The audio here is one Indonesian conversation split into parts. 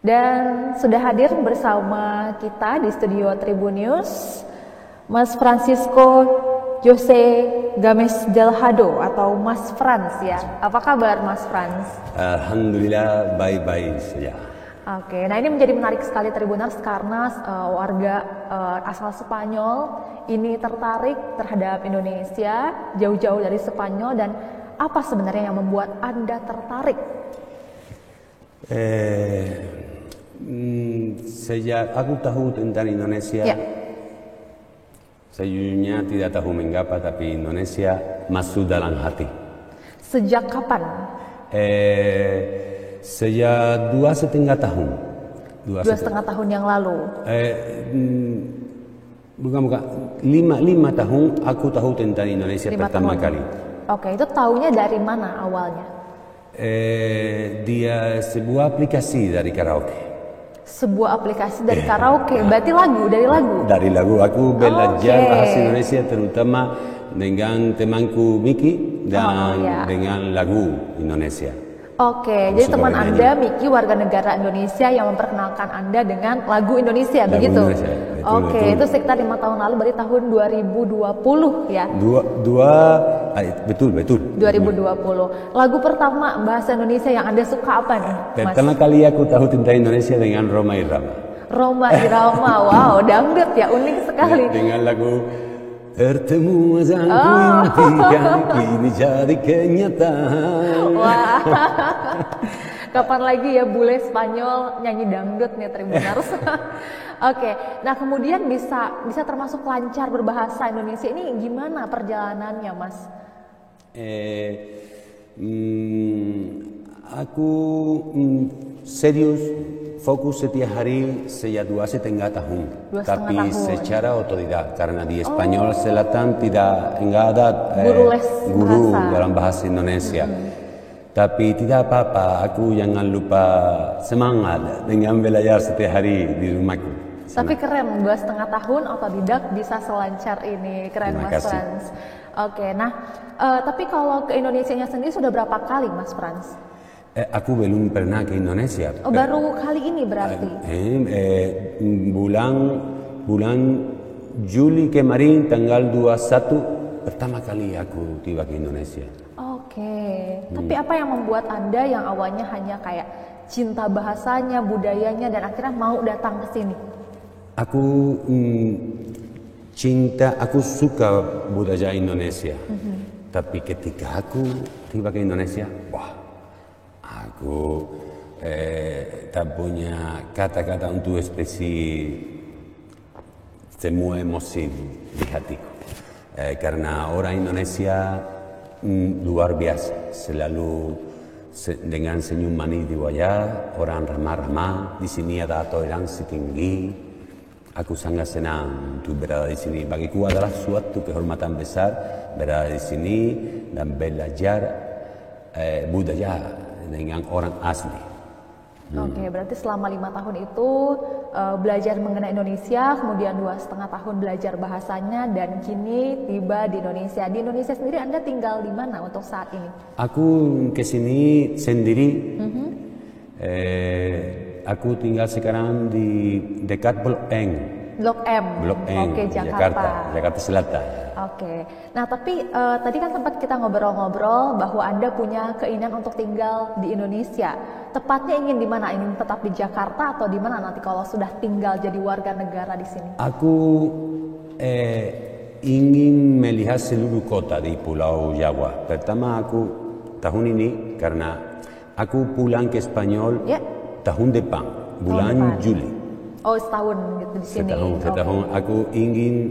Dan sudah hadir bersama kita di studio Tribunnews, Mas Francisco Jose Games Delgado atau Mas Frans ya. Apa kabar Mas Frans? Alhamdulillah baik-baik saja. Oke, nah ini menjadi menarik sekali Tribuners karena warga asal Spanyol ini tertarik terhadap Indonesia jauh-jauh dari Spanyol, dan apa sebenarnya yang membuat Anda tertarik? Sejak aku tahu tentang Indonesia, Ya. sejujurnya tidak tahu mengapa, tapi Indonesia masuk dalam hati. Sejak kapan? Sejak 2,5 tahun. 2,5 tahun yang lalu. Bukan, 5 tahun aku tahu tentang Indonesia 5 pertama tahun. kali. Oke, itu taunya dari mana awalnya? Dia sebuah aplikasi dari karaoke. Sebuah aplikasi dari karaoke, berarti dari lagu? Dari lagu, aku belajar Oke. bahasa Indonesia terutama dengan temanku Miki dan ya. dengan lagu Indonesia. Oke, jadi suka teman bernyanyi. Anda Miki warga negara Indonesia yang memperkenalkan Anda dengan lagu Indonesia, Lagu begitu? Indonesia, betul, Oke, betul. itu sekitar 5 tahun lalu, berarti tahun 2020 ya? Betul. 2020. Lagu pertama bahasa Indonesia yang Anda suka apa nih, Mas? Pertama kali aku tahu tentang Indonesia dengan Roma Irama. Roma Irama, wow, dangdut ya, unik sekali. Dengan lagu Bertemu yang ku impikan kini jadi kenyataan. Wah, kapan lagi ya bule Spanyol nyanyi dangdut nih Tribuners. Oke, nah kemudian bisa termasuk lancar berbahasa Indonesia ini gimana perjalanannya, Mas? Aku serius fokus setiap hari sejak 2,5 tahun. 2,5 Tapi tahun. secara otodidak karena di Spanyol Selatan enggak ada Guru les guru bahasa. dalam bahasa Indonesia. Tapi tidak apa-apa, aku jangan lupa semangat dengan belajar setiap hari di rumahku. Tapi keren, 2,5 tahun otodidak bisa selancar ini, keren Terima Mas kasih. Frans. Oke, nah tapi kalau ke Indonesianya sendiri sudah berapa kali Mas Frans? Aku belum pernah ke Indonesia. Oh, baru kali ini berarti? Bulan Juli kemarin tanggal 21 pertama kali aku tiba ke Indonesia. Oke, tapi apa yang membuat Anda yang awalnya hanya kayak cinta bahasanya, budayanya, dan akhirnya mau datang ke sini? Aku aku suka budaya Indonesia. Tapi ketika aku tiba ke Indonesia, aku tak punya kata-kata untuk ekspresi semua emosi di hatiku. Karena orang Indonesia luar biasa, selalu dengan senyum manis di wajah, orang ramah-ramah. Di sini ada toleransi tinggi. Aku sangat senang untuk berada di sini. Bagiku adalah suatu kehormatan besar berada di sini dan belajar budaya dengan orang asli. Oke, berarti selama 5 tahun itu belajar mengenai Indonesia, kemudian 2,5 tahun belajar bahasanya, dan kini tiba di Indonesia. Di Indonesia sendiri Anda tinggal di mana untuk saat ini? Aku kesini sendiri. Aku tinggal sekarang di dekat Blok M. Blok M. Blok M, Oke, Jakarta. Jakarta Selatan. Oke, nah tapi tadi kan sempat kita ngobrol-ngobrol bahwa Anda punya keinginan untuk tinggal di Indonesia. Tepatnya ingin di mana? Ingin tetap di Jakarta atau di mana nanti kalau sudah tinggal jadi warga negara di sini? Aku ingin melihat seluruh kota di Pulau Jawa. Pertama aku tahun ini karena aku pulang ke Spanyol tahun depan, bulan Juli. Oh, setahun gitu di sini. Setahun. Aku ingin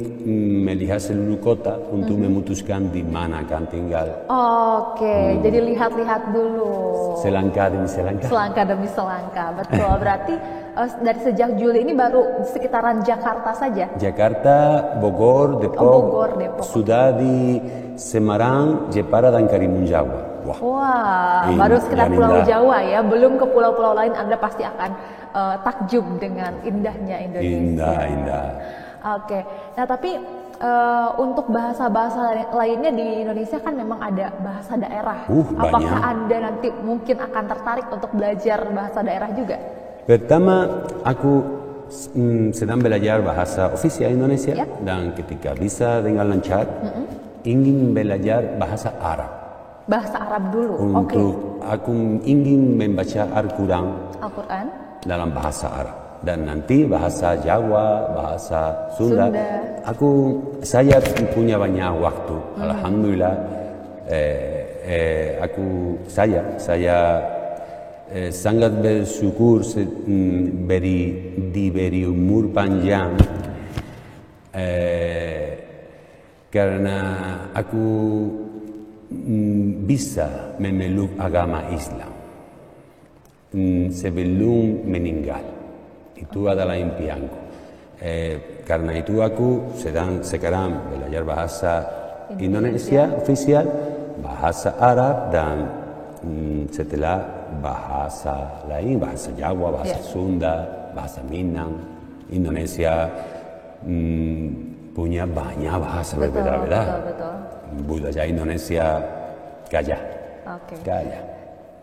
melihat seluruh kota untuk memutuskan di mana akan tinggal. Oke, jadi lihat-lihat dulu. Selangkah demi selangkah. Selangkah demi selangkah, betul. Berarti dari sejak Juli ini baru sekitaran Jakarta saja? Jakarta, Bogor, Depok. Bogor, Depok. Sudah di Semarang, Jepara, dan Karimun Jawa. Wah, baru sekitar Pulau Jawa ya, belum ke pulau-pulau lain. Anda pasti akan takjub dengan indahnya Indonesia. Indah. Oke, nah tapi untuk bahasa-bahasa lainnya di Indonesia kan memang ada bahasa daerah. Apakah Banyak. Anda nanti mungkin akan tertarik untuk belajar bahasa daerah juga? Pertama, aku sedang belajar bahasa ofisial Indonesia dan ketika bisa dengan lancar, ingin belajar bahasa Arab. Bahasa Arab dulu. Untuk aku ingin membaca Al-Quran dalam bahasa Arab dan nanti bahasa Jawa, bahasa Sunda. Saya punya banyak waktu. Alhamdulillah. Saya sangat bersyukur diberi umur panjang karena aku bisa memeluk agama Islam sebelum meninggal. Itu adalah impianku. Karena itu aku sekarang belajar bahasa Indonesia ofisial, bahasa Arab dan setelah bahasa lain, bahasa Jawa, bahasa Sunda, bahasa Minang. Indonesia punya banyak bahasa berbeda-beda. Budaya Indonesia gajah. Gajah.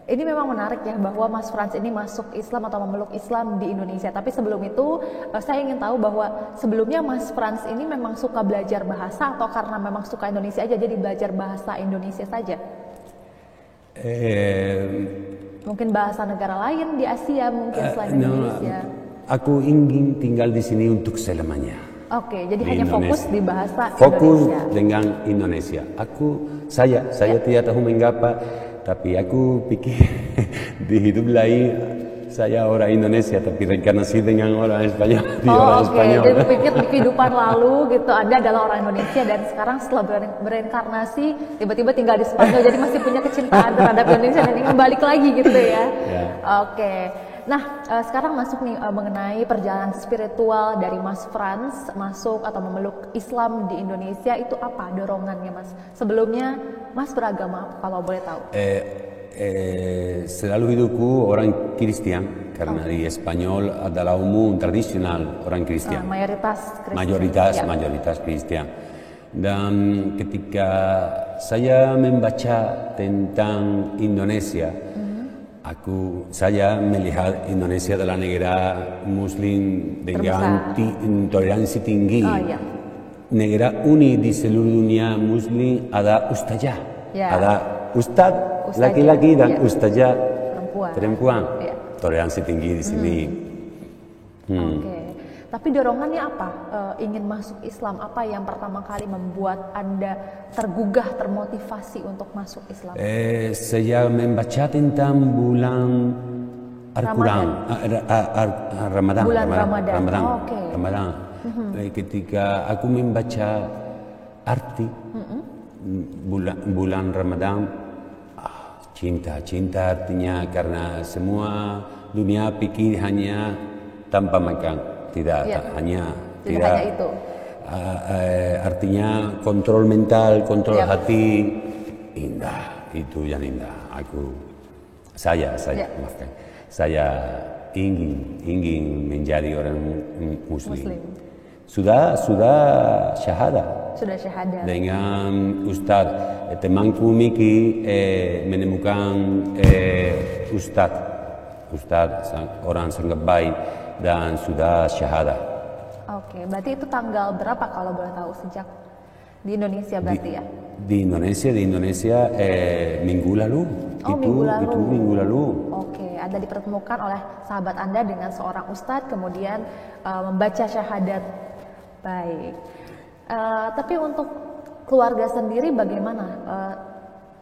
Ini memang menarik ya bahwa Mas Frans ini masuk Islam atau memeluk Islam di Indonesia. Tapi sebelum itu saya ingin tahu bahwa sebelumnya Mas Frans ini memang suka belajar bahasa atau karena memang suka Indonesia aja jadi belajar bahasa Indonesia saja? Mungkin bahasa negara lain di Asia mungkin selain Indonesia. Aku ingin tinggal di sini untuk selamanya. Jadi hanya fokus di bahasa Indonesia. Fokus dengan Indonesia. Saya tidak tahu mengapa, tapi aku pikir di hidup lain saya orang Indonesia tapi reinkarnasi dengan orang Spanyol. Jadi pikir di kehidupan lalu gitu Anda adalah orang Indonesia dan sekarang setelah bereinkarnasi tiba-tiba tinggal di Spanyol jadi masih punya kecintaan terhadap Indonesia dan ingin balik lagi gitu ya. Nah, sekarang masuk nih mengenai perjalanan spiritual dari Mas Frans masuk atau memeluk Islam di Indonesia, itu apa dorongannya Mas? Sebelumnya Mas beragama apa kalau boleh tahu? Selalu hidupku orang Kristen karena di Spanyol adalah umum tradisional orang Kristen. Mayoritas Kristen. Dan ketika saya membaca tentang Indonesia, saya melihat Indonesia adalah negara Muslim dengan toleransi tinggi. Negara unik di seluruh dunia Muslim ada ustazah, ada ustad laki-laki dan ustazah perempuan. Toleransi tinggi di sini. Tapi dorongannya apa? Ingin masuk Islam, apa yang pertama kali membuat Anda tergugah, termotivasi untuk masuk Islam? Saya membaca tentang bulan Al-Quran, Ramadan. Ramadan. Ketika aku membaca arti bulan Ramadan, cinta artinya karena semua dunia pikir hanya tanpa makan. Tidak hanya itu. Artinya kontrol mental, kontrol hati, indah. Itu yang indah. Saya ingin menjadi orang Muslim. Sudah syahadah. Dengan Ustaz temanku Miki menemukan Ustaz orang sangat baik dan sudah syahadah. Berarti itu tanggal berapa kalau boleh tahu sejak di Indonesia berarti ya? Di Indonesia minggu lalu. Minggu lalu. Anda dipertemukan oleh sahabat Anda dengan seorang ustadz kemudian membaca syahadat. Baik. Tapi untuk keluarga sendiri bagaimana?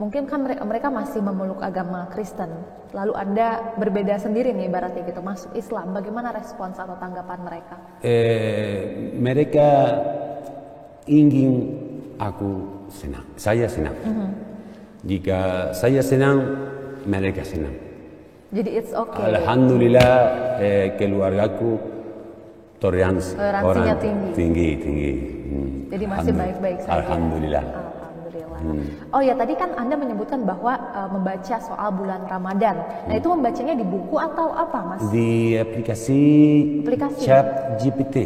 Mungkin kan mereka masih memeluk agama Kristen, lalu Anda berbeda sendiri nih ibaratnya gitu, masuk Islam. Bagaimana respons atau tanggapan mereka? Mereka ingin aku senang, saya senang. Jika saya senang, mereka senang. Jadi it's okay. Alhamdulillah keluargaku toleransinya tinggi. Jadi masih baik-baik saja. Alhamdulillah. Tadi kan Anda menyebutkan bahwa membaca soal bulan Ramadan. Nah, itu membacanya di buku atau apa, Mas? Di aplikasi? ChatGPT.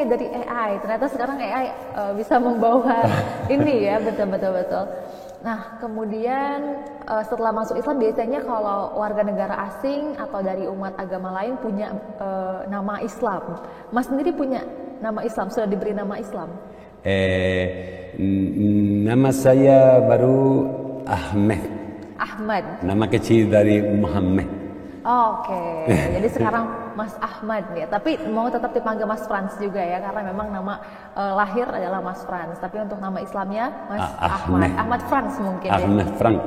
Dari AI. Ternyata sekarang AI bisa membawa ini ya, betul. Nah, kemudian setelah masuk Islam biasanya kalau warga negara asing atau dari umat agama lain punya nama Islam. Mas sendiri punya nama Islam, sudah diberi nama Islam? Nama saya baru Ahmed. Ahmad. Nama kecil dari Muhammad. Oke. Jadi sekarang Mas Ahmad ya. Tapi mau tetap dipanggil Mas Frans juga ya, karena memang nama lahir adalah Mas Frans. Tapi untuk nama Islamnya Mas Ahmad. Ahmad Frans mungkin Ahmad ya. Frank.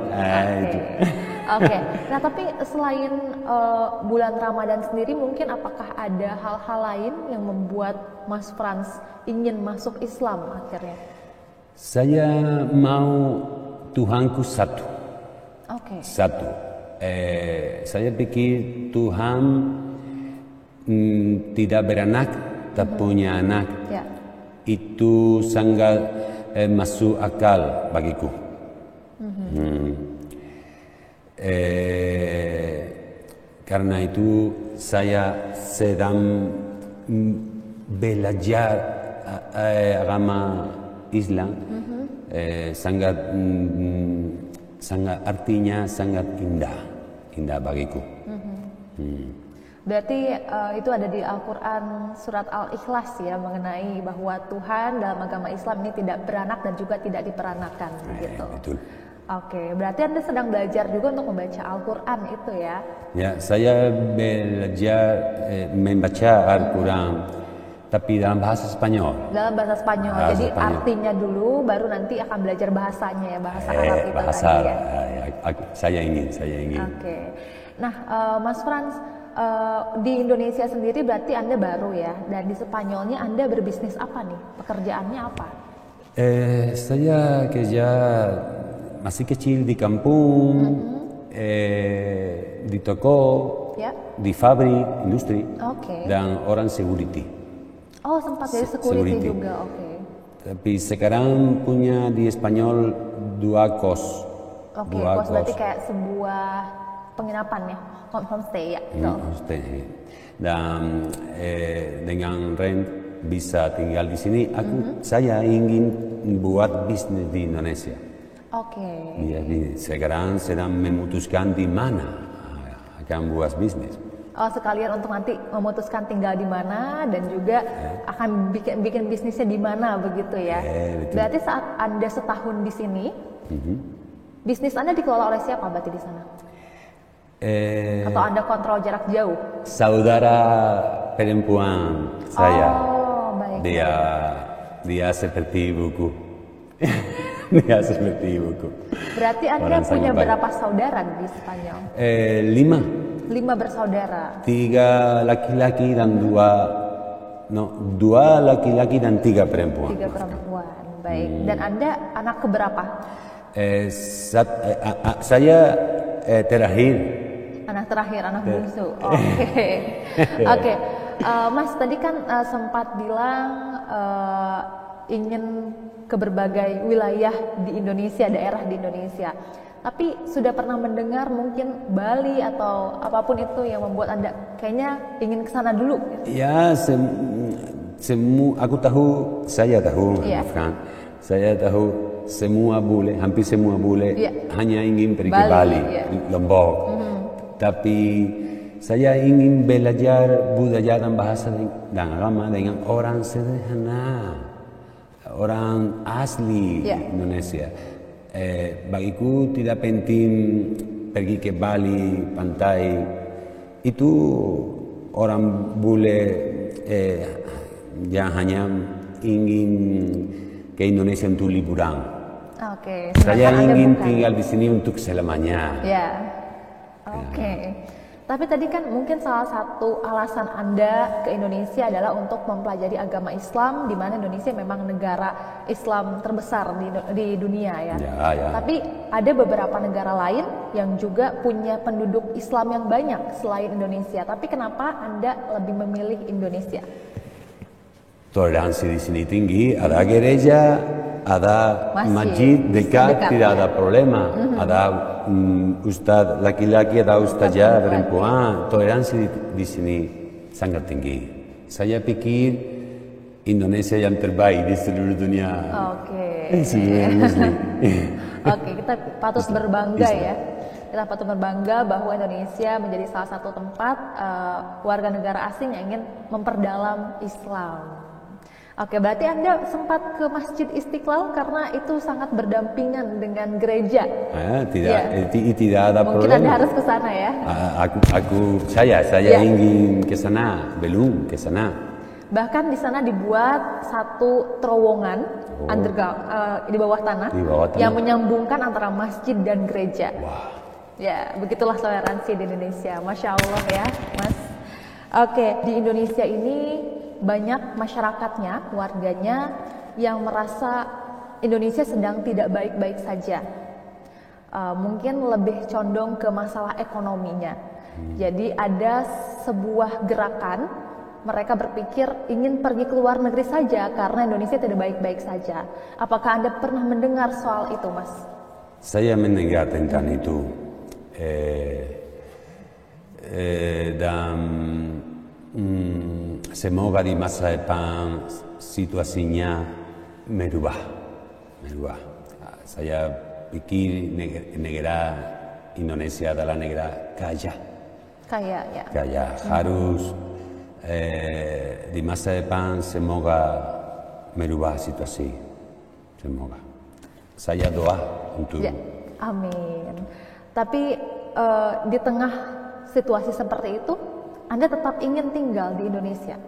Oke. Nah tapi selain bulan Ramadan sendiri, mungkin apakah ada hal-hal lain yang membuat Mas Frans ingin masuk Islam akhirnya? Saya mau Tuhanku satu. Oke. Satu. Saya pikir Tuhan tidak beranak, tak punya anak. Ya. Itu sangat masuk akal bagiku. Karena itu saya sedang belajar agama Islam. Sangat artinya sangat indah bagiku. Berarti itu ada di Al-Quran surat Al-Ikhlas ya, mengenai bahwa Tuhan dalam agama Islam ini tidak beranak dan juga tidak diperanakan begitu. Betul. Oke, berarti Anda sedang belajar juga untuk membaca Al-Quran itu ya? Ya, saya belajar membaca Al-Quran, tapi dalam bahasa Spanyol. Dalam bahasa Spanyol, jadi artinya dulu, baru nanti akan belajar bahasanya ya, bahasa Arab itu bahasa tadi ya? Saya ingin. Oke. Nah, Mas Frans, di Indonesia sendiri berarti Anda baru ya, dan di Spanyolnya Anda berbisnis apa nih? Pekerjaannya apa? Saya kerja masih kecil di kampung, di toko, Ya. di pabrik, industri, Oke. dan orang security. Oh, sempat jadi security juga, oke. Tapi sekarang punya di Spanyol 2 kos. Oke, kos berarti kayak sebuah penginapan ya, homestay ya. Homestay. Dan dengan rent bisa tinggal di sini. Saya ingin buat bisnis di Indonesia. Oke. Jadi sekarang sedang memutuskan di mana akan buat bisnis. Oh, sekalian untuk nanti memutuskan tinggal di mana dan juga akan bikin bisnisnya di mana begitu ya. Betul. Berarti saat Anda setahun di sini, bisnis Anda dikelola oleh siapa berarti di sana? Atau Anda kontrol jarak jauh? Saudara perempuan saya. Oh, baik. Dia seperti ibuku. Dia seperti ibuku. Berarti Anda punya berapa saudara di Spanyol? 5. 5 bersaudara. 3 laki-laki dan 2 laki-laki dan 3 perempuan. 3 perempuan, baik. Dan Anda anak keberapa? Saya terakhir. Anak terakhir, anak bungsu. Oke. Oke. Mas tadi kan sempat bilang ingin ke berbagai wilayah di Indonesia, daerah di Indonesia. Tapi sudah pernah mendengar mungkin Bali atau apapun itu yang membuat Anda kayaknya ingin ke sana dulu? Ya, saya tahu, saya tahu semua bule, hampir semua bule hanya ingin pergi ke Bali, Lombok. Tapi saya ingin belajar budaya dan bahasa dan agama dengan orang sederhana, orang asli Indonesia. Bagiku tidak penting pergi ke Bali, pantai. Itu orang bule yang hanya ingin ke Indonesia untuk liburan. Oke. Saya ingin tinggal di sini untuk selamanya. Ya. Oke. Tapi tadi kan mungkin salah satu alasan Anda ke Indonesia adalah untuk mempelajari agama Islam, di mana Indonesia memang negara Islam terbesar di dunia ya. Tapi ada beberapa negara lain yang juga punya penduduk Islam yang banyak selain Indonesia. Tapi kenapa Anda lebih memilih Indonesia? Toleransi di sini tinggi, ada gereja, ada masjid dekat, tidak ada problema. Ada ustaz laki-laki, ada ustazah perempuan. Toleransi di sini sangat tinggi. Saya pikir Indonesia yang terbaik di seluruh dunia. Oke. Seluruh Muslim. Oke, kita patut berbangga ya. kita patut berbangga bahwa Indonesia menjadi salah satu tempat warga negara asing yang ingin memperdalam Islam. Oke, berarti Anda sempat ke Masjid Istiqlal karena itu sangat berdampingan dengan gereja. Tidak ada mungkin problema. Anda harus ke sana ya. Saya ingin ke sana, belum ke sana. Bahkan di sana dibuat satu terowongan underground di bawah tanah yang menyambungkan antara masjid dan gereja. Wah. Ya, begitulah toleransi di Indonesia. Masya Allah ya, Mas. Oke, di Indonesia ini banyak masyarakatnya, warganya yang merasa Indonesia sedang tidak baik-baik saja. Mungkin lebih condong ke masalah ekonominya. Jadi ada sebuah gerakan, mereka berpikir ingin pergi ke luar negeri saja karena Indonesia tidak baik-baik saja. Apakah Anda pernah mendengar soal itu, Mas? Saya mendengar tentang itu. Dan semoga di masa depan situasinya merubah. Saya pikir negara Indonesia adalah negara kaya. Kaya harus di masa depan semoga merubah situasi. Semoga. Saya doa untuk. Ya, amin. Tapi di tengah situasi seperti itu, Anda tetap ingin tinggal di Indonesia?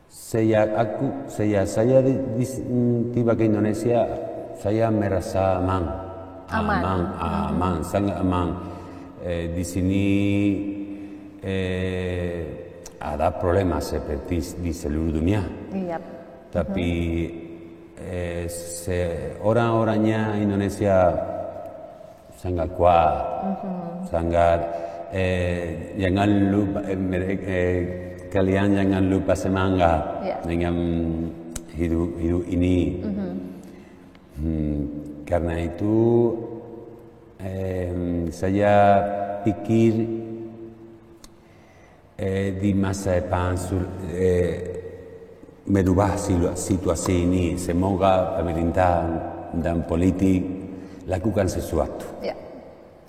Saya tiba ke Indonesia, saya merasa aman, sangat aman. Di sini ada problema seperti di seluruh dunia. Yep. Tapi orang-orangnya Indonesia sangat kuat, sangat jangan lupa kalian jangan lupa semangat dengan hidup ini. Karena itu saya pikir di masa depan merubah situasi ini. Semoga pemerintah dan politik lakukan sesuatu. Ya,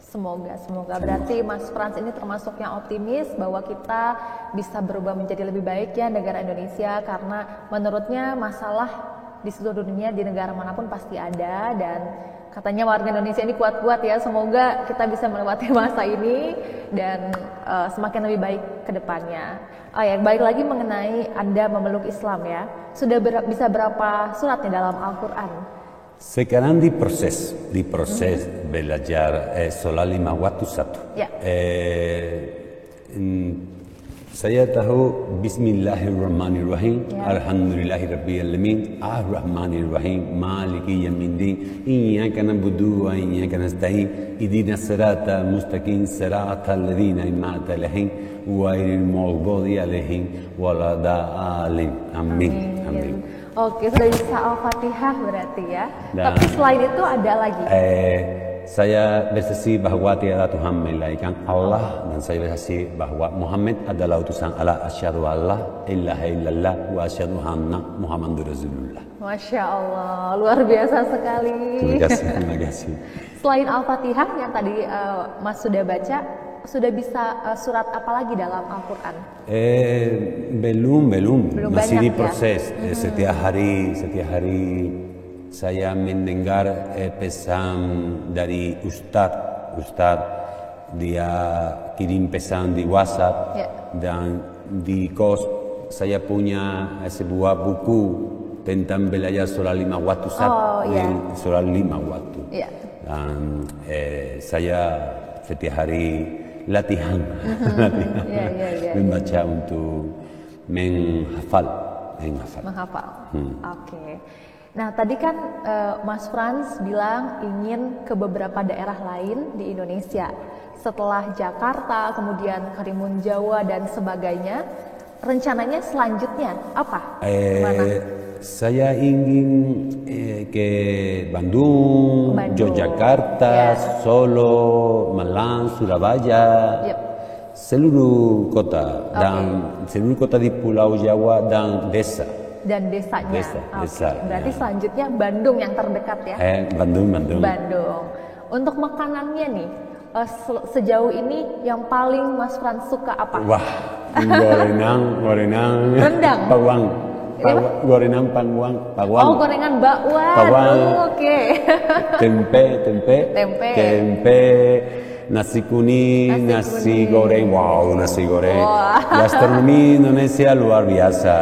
semoga. Berarti Mas Frans ini termasuk yang optimis bahwa kita bisa berubah menjadi lebih baik ya negara Indonesia, karena menurutnya masalah di seluruh dunia, di negara manapun pasti ada, dan katanya warga Indonesia ini kuat-kuat ya. Semoga kita bisa melewati masa ini dan semakin lebih baik ke depannya. Oh ya, balik lagi mengenai Anda memeluk Islam ya. Sudah bisa berapa surat nih dalam Al-Quran? Sekarang diproses belajar sholat 5 waktu satu. Ya. Saya tahu Bismillahirrahmanirrahim, Alhamdulillahirrabbilalamin, Ar-Rahmanirrahim, Maliki Yawmiddin, Iyyaka na'budu wa iyyaka nasta'in, Ihdinas siratal mustaqim, siratal ladzina an'amta 'alaihim, ghairil maghdubi 'alaihim waladdallin. Amin. Oke, sudah bisa Al-Fatihah berarti ya. Tapi selain itu ada lagi. Saya bersaksi bahwa tiada Tuhan melainkan Allah, dan saya bersaksi bahwa Muhammad adalah utusan Allah. Asyhadu alla ilaha illallah wa asyhadu anna Muhammadur Rasulullah. Masya Allah, luar biasa sekali. Terima kasih. Selain Al-Fatihah yang tadi Mas sudah baca, sudah bisa surat apa lagi dalam Al-Quran? Belum masih diproses. Ya? Setiap hari saya mendengar pesan dari Ustadz, dia kirim pesan di WhatsApp, dan di kos saya punya sebuah buku tentang belajar sholat 5 waktu sholat 5 waktu. Dan saya setiap hari latihan membaca untuk menghafal. Oke. Nah, tadi kan Mas Frans bilang ingin ke beberapa daerah lain di Indonesia. Setelah Jakarta, kemudian Karimun Jawa dan sebagainya. Rencananya selanjutnya apa? Mana? Saya ingin ke Bandung, Yogyakarta, Solo, Malang, Surabaya, seluruh kota dan seluruh kota di Pulau Jawa dan desa. dan desanya. Desa, Berarti ya. selanjutnya Bandung yang terdekat ya. Bandung. Bandung. Untuk makanannya nih, sejauh ini yang paling Mas Frans suka apa? Wah, gorengan, Rendang. pawang, Iya? gorengan pawang. Oh, gorengan bakwan. Bakwan. Oke. Tempe, nasi kuning, nasi goreng. Wow, nasi goreng. Wah. Gastronomi Indonesia luar biasa.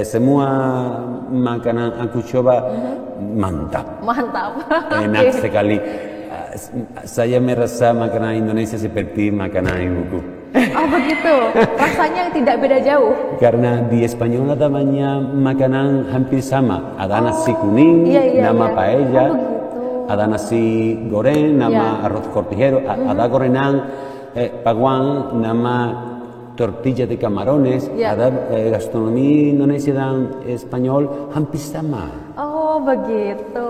Semua makanan aku coba mantap. Mantap. Enak Oke. sekali. Saya merasa makanan Indonesia seperti makanan ibuku. Oh begitu, rasanya tidak beda jauh. Karena di Spanyol ada banyak makanan hampir sama. Ada nasi kuning, iya, nama iya. paella. Oh, begitu. Ada nasi goreng, nama arroz cortijero. Ada gorengan pawang, nama tortilla de camarones. Ya. Ada gastronomi Indonesia dan Spanyol hampir sama. Oh begitu.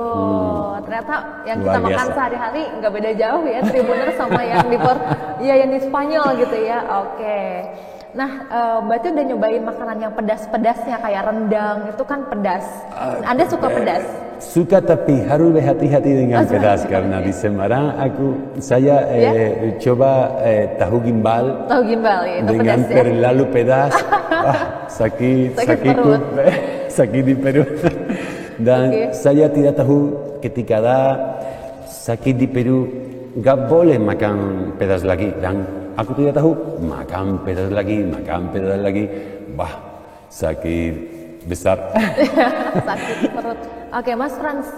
Ternyata yang Luar kita makan biasa. sehari-hari nggak beda jauh ya, Tribuners sama yang yang di Spanyol gitu ya. Oke. Nah, berarti udah nyobain makanan yang pedas-pedasnya kayak rendang itu kan pedas. Anda suka pedas? Suka tapi harus berhati-hati dengan pedas karena di Semarang saya coba tahu gimbal Tahu gimbal ya, itu dengan pedas ya. terlalu pedas. Wah, sakit perut. sakit di perut. Dan saya tidak tahu ketika ada sakit di perut nggak boleh makan pedas lagi dan aku tidak tahu makan pedas lagi. Bah, sakit besar. Sakit perut. Oke, Mas Frans,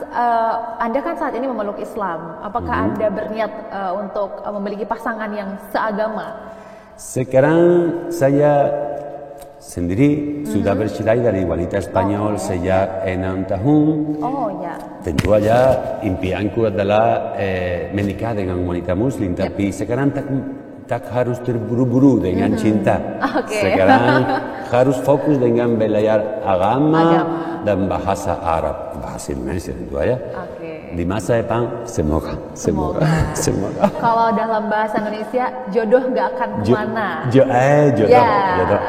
Anda kan saat ini memeluk Islam. Apakah Anda berniat untuk memiliki pasangan yang seagama? Sekarang saya sendiri sudah bercerai dari wanita Spanyol sejak 6 tahun. Oh ya. Tentu aja impianku adalah menikah dengan wanita Muslim, tapi sekarang tak harus terburu-buru dengan cinta. Sekarang harus fokus dengan belajar agama dan bahasa Arab, bahasa Indonesia tentu aja. Di masa depan semoga. Kalau dalam bahasa Indonesia jodoh nggak akan kemana. Jodoh.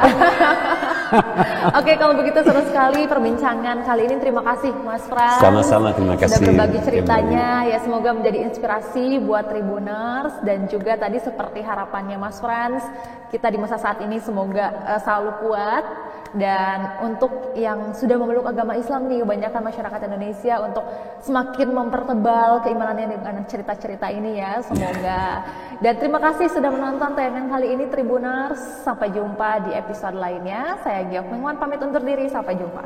Oke, kalau begitu seru sekali perbincangan kali ini. Terima kasih Mas Frans. Sama-sama, terima kasih. Sudah berbagi ceritanya. Ya, semoga menjadi inspirasi buat Tribuners dan juga tadi seperti harapannya Mas Frans, kita di masa saat ini semoga selalu kuat. Dan untuk yang sudah memeluk agama Islam nih, kebanyakan masyarakat Indonesia untuk semakin mempertebal keimanannya dengan cerita-cerita ini ya, semoga. Dan terima kasih sudah menonton tayangan kali ini Tribuners. Sampai jumpa di episode lainnya. Saya Giok Mengwan pamit undur diri, sampai jumpa.